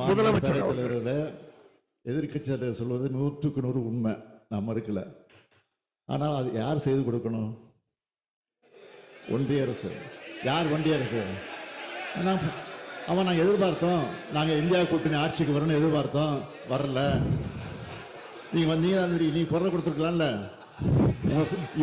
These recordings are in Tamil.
முதலமைச்சர் எதிர்கட்சி தலைவர் சொல்வது 100க்கு 100 உண்மை, நான் மறுக்கல. ஆனால் அது யார் செய்து கொடுக்கணும்? ஒன்றிய அரசு. யார் ஒன்றிய அரசு? அவன் நாங்கள் எதிர்பார்த்தோம், நாங்கள் இந்தியா கூட்டணி ஆட்சிக்கு வரணும்னு எதிர்பார்த்தோம், வரல. நீ குரல் கொடுத்துருக்கலாம்ல,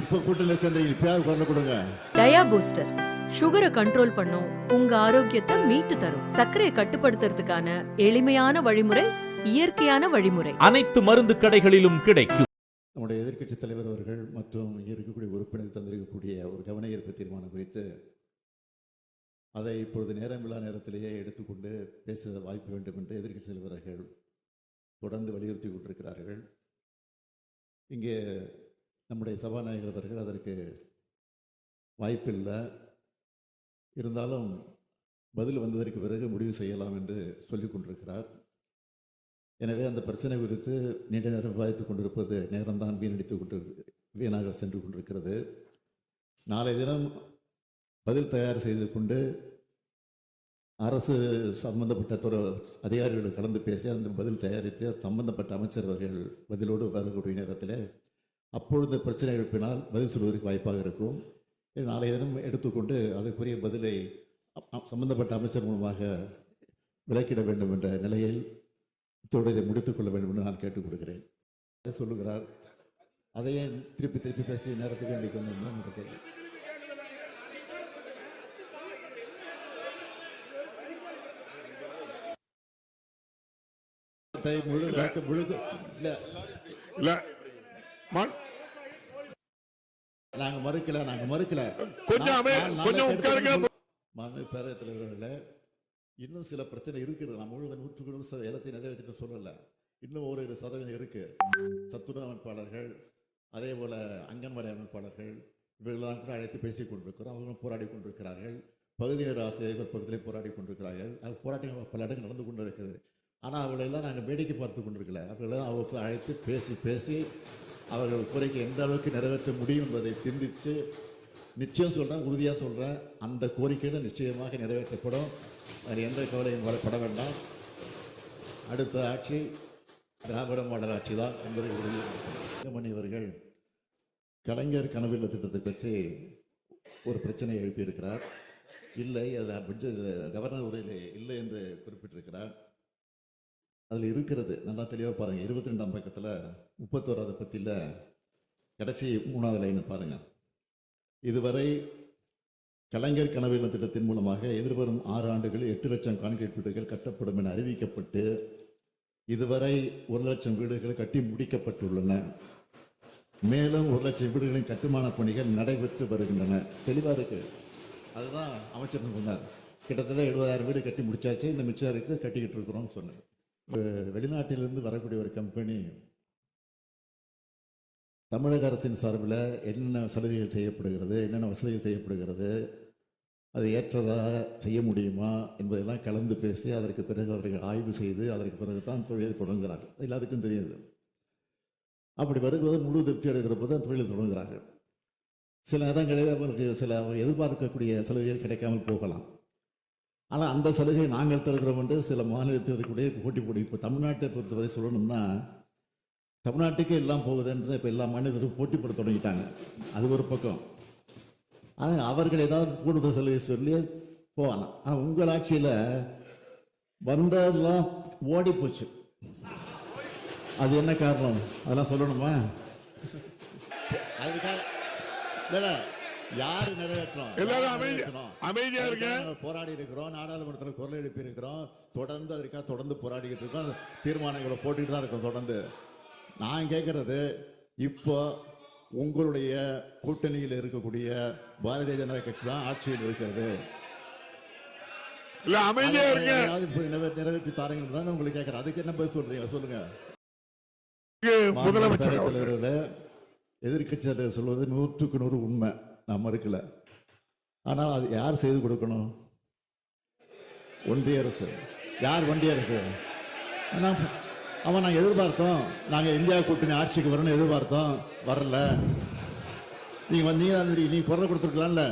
இப்ப கூட்டணியில் சேர்ந்து இப்பயாவது குரல் கொடுங்க. டயா பூஸ்டர் சுகரை கண்ட்ரோல் பண்ணும், உங்க ஆரோக்கியத்தை மீட்டு தரும். சர்க்கரையை கட்டுப்படுத்துறதுக்கான எளிமையான வழிமுறை, இயற்கையான வழிமுறை. அனைத்து மருந்து கடைகளிலும் கிடைக்கும். நம்முடைய எதிர்க்கட்சி தலைவர் அவர்கள் மற்றும் இருக்கக்கூடிய உறுப்பினர் தந்திருக்கக்கூடிய ஒரு கவன ஈர்ப்பு தீர்மானம் குறித்து அதை இப்பொழுது நேரமில்லா நேரத்திலேயே எடுத்துக்கொண்டு பேச வாய்ப்பு வேண்டும் என்று எதிர்க்கட்சி தலைவர்கள் தொடர்ந்து வலியுறுத்தி கொண்டிருக்கிறார்கள். இங்கே நம்முடைய சபாநாயகர் அவர்கள் அதற்கு வாய்ப்பில்லை, இருந்தாலும் பதில் வந்ததற்கு பிறகு முடிவு செய்யலாம் என்று சொல்லிக் கொண்டிருக்கிறார். எனவே அந்த பிரச்சனை குறித்து நீண்ட நேரம் விவாதித்துக் கொண்டிருப்பது நேரம்தான் வீணாக சென்று கொண்டிருக்கிறது. நாளைய தினம் பதில் தயார் செய்து கொண்டு அரசு சம்பந்தப்பட்ட அதிகாரிகள் கலந்து பேசி அந்த பதில் தயாரித்து சம்பந்தப்பட்ட அமைச்சர் அவர்கள் பதிலோடு வரக்கூடிய நேரத்தில் அப்பொழுது பிரச்சனை எழுப்பினால் பதில் சொல்வதற்கு வாய்ப்பாக இருக்கும். நாளைய தினம் எடுத்துக்கொண்டு அதற்குரிய பதிலை சம்பந்தப்பட்ட அமைச்சர் மூலமாக விலக்கிட வேண்டும் என்ற நிலையில் இத்தோடு இதை முடித்துக் கொள்ள வேண்டும் என்று நான் கேட்டுக் கொடுக்கிறேன். சொல்லுகிறார், அதையே திருப்பி திருப்பி பேசி நேரத்துக்கு வேண்டிக்கொண்டு நாங்க மறுக்கல. பேரவைத் தலைவர்களே, இன்னும் சில பிரச்சனை இருக்கிறது. நான் முழுவதும் 100% எல்லாத்தையும் நிறைவேற்றிட்டு சொல்லல. இன்னும் ஒரு சதவீதம் இருக்கு. சத்துணவு அமைப்பாளர்கள், அதே போல அங்கன்வாடி அமைப்பாளர்கள், இவர்களெல்லாம் கூட அழைத்து பேசிக் கொண்டிருக்கிறோம். அவர்களும் போராடி கொண்டிருக்கிறார்கள். பகுதி நேர ஆசிரியர்கள் பக்கத்திலே போராடி கொண்டிருக்கிறார்கள். போராட்டங்கள் பல இடங்கள் நடந்து கொண்டு இருக்குது. ஆனால் அவர்களெல்லாம் நாங்கள் வேடிக்கை பார்த்து கொண்டிருக்கல. அவர்களெல்லாம் அவருக்கு அழைத்து பேசி அவர்கள் கோரிக்கை எந்த அளவுக்கு நிறைவேற்ற முடியும் என்பதை சிந்தித்து நிச்சயம் சொல்கிறேன், உறுதியாக சொல்கிறேன், அந்த கோரிக்கையில் நிச்சயமாக நிறைவேற்றப்படும். அதில் எந்த கவலையும் பட வேண்டாம். அடுத்த ஆட்சி திராவிட மாடல் ஆட்சி தான் என்பதை உறுதி. அவர்கள் கலைஞர் கனவில்ல திட்டத்தை பற்றி ஒரு பிரச்சனையை எழுப்பியிருக்கிறார். இல்லை, அது கவர்னர் உரையில் இல்லை என்று குறிப்பிட்டிருக்கிறார். அதில் இருக்கிறது, நல்லா தெளிவாக பாருங்கள். 22ஆம் பக்கத்தில் 31வது பத்தியில் கடைசி 3வது லைன் பாருங்கள். இதுவரை கலைஞர் கனவில்ல திட்டத்தின் மூலமாக எதிர்வரும் 6 ஆண்டுகளில் 8 லட்சம் கான்கிரீட் வீடுகள் கட்டப்படும் என அறிவிக்கப்பட்டு இதுவரை 1 லட்சம் வீடுகள் கட்டி முடிக்கப்பட்டுள்ளன. மேலும் 1 லட்சம் வீடுகளின் கட்டுமான பணிகள் நடைபெற்று வருகின்றன. தெளிவாக இருக்கு. அதுதான் அமைச்சர் சொன்னார். கிட்டத்தட்ட 70,000 வீடு கட்டி முடிச்சாச்சு, இந்த மிச்சம் இருக்கு, கட்டிக்கிட்டு இருக்கிறோம்னு சொன்னார். வெளிநாட்டிலிருந்து வரக்கூடிய ஒரு கம்பெனி தமிழக அரசின் சார்பில் என்னென்ன சலுகைகள் செய்யப்படுகிறது, என்னென்ன வசதிகள் செய்யப்படுகிறது, அது ஏற்றதாக செய்ய முடியுமா என்பதெல்லாம் கலந்து பேசி அதற்கு பிறகு அவர்கள் ஆய்வு செய்து அதற்கு பிறகு தான் தொழிலை தொடங்குகிறார்கள். எல்லாருக்கும் தெரியுது. அப்படி வரும்போது முழு திருப்தி எடுக்கிற போது அந்த தொழிலை தொடங்குகிறார்கள். சில இடங்களில் அவருக்கு சில எதிர்பார்க்கக்கூடிய சலுகைகள் கிடைக்காமல் போகலாம். ஆனால் அந்த சலுகை நாங்கள் தருகிறோம் என்று சில மாநிலத்திற்குடைய போட்டி. இப்போ தமிழ்நாட்டை பொறுத்தவரை சொல்லணும்னா தமிழ்நாட்டுக்கு எல்லாம் போகுதுன்றது இப்போ எல்லா மாநிலத்திற்கும் போட்டி போட தொடங்கிட்டாங்க. அது ஒரு பக்கம். ஆனால் அவர்கள் ஏதாவது கூடுதல் சலுகை சொல்லி போகலாம். ஆனால் உங்கள் ஆட்சியில் வந்ததெல்லாம் ஓடி போச்சு. அது என்ன காரணம்? அதெல்லாம் சொல்லணுமா? அதுக்காக இல்லை, யாரு நிறைவேற்றணும்? எல்லாரும் அமைதியா இருக்க. போராடி இருக்கிறோம், நாடாளுமன்றத்தில் குரல் எழுப்பி இருக்கிறோம், தொடர்ந்து அதற்காக தொடர்ந்து போராடிக்கிட்டு இருக்கோம், தீர்மானங்களை போட்டுட்டு தான் இருக்கோம் தொடர்ந்து. நான் கேட்கறது, இப்போ உங்களுடைய கூட்டணியில் இருக்கக்கூடிய பாரதிய ஜனதா கட்சி தான் ஆட்சியில் இருக்கிறது. நிறைவேற்றி தாரங்கள் தான் உங்களுக்கு கேட்கறேன். அதுக்கு என்ன பதில் சொல்றீங்க? சொல்லுங்க. முதலமைச்சர் எதிர்கட்சி தலைவர் சொல்வது 100க்கு 100 உண்மை, நான் மறுக்கல. ஆனால் அது யார் செய்து கொடுக்கணும்? ஒன்றிய அரசு. யார் ஒன்றிய அரசு? அவன் நாங்கள் எதிர்பார்த்தோம், நாங்கள் இந்தியா கூட்டணி ஆட்சிக்கு வரணும்னு எதிர்பார்த்தோம், வரல. நீ குரல் கொடுத்துருக்கலாம்ல,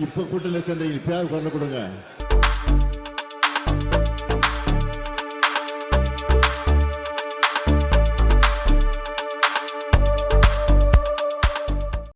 இப்போ கூட்டணியில் சேர்ந்து இப்பயாவது குரல் கொடுங்க.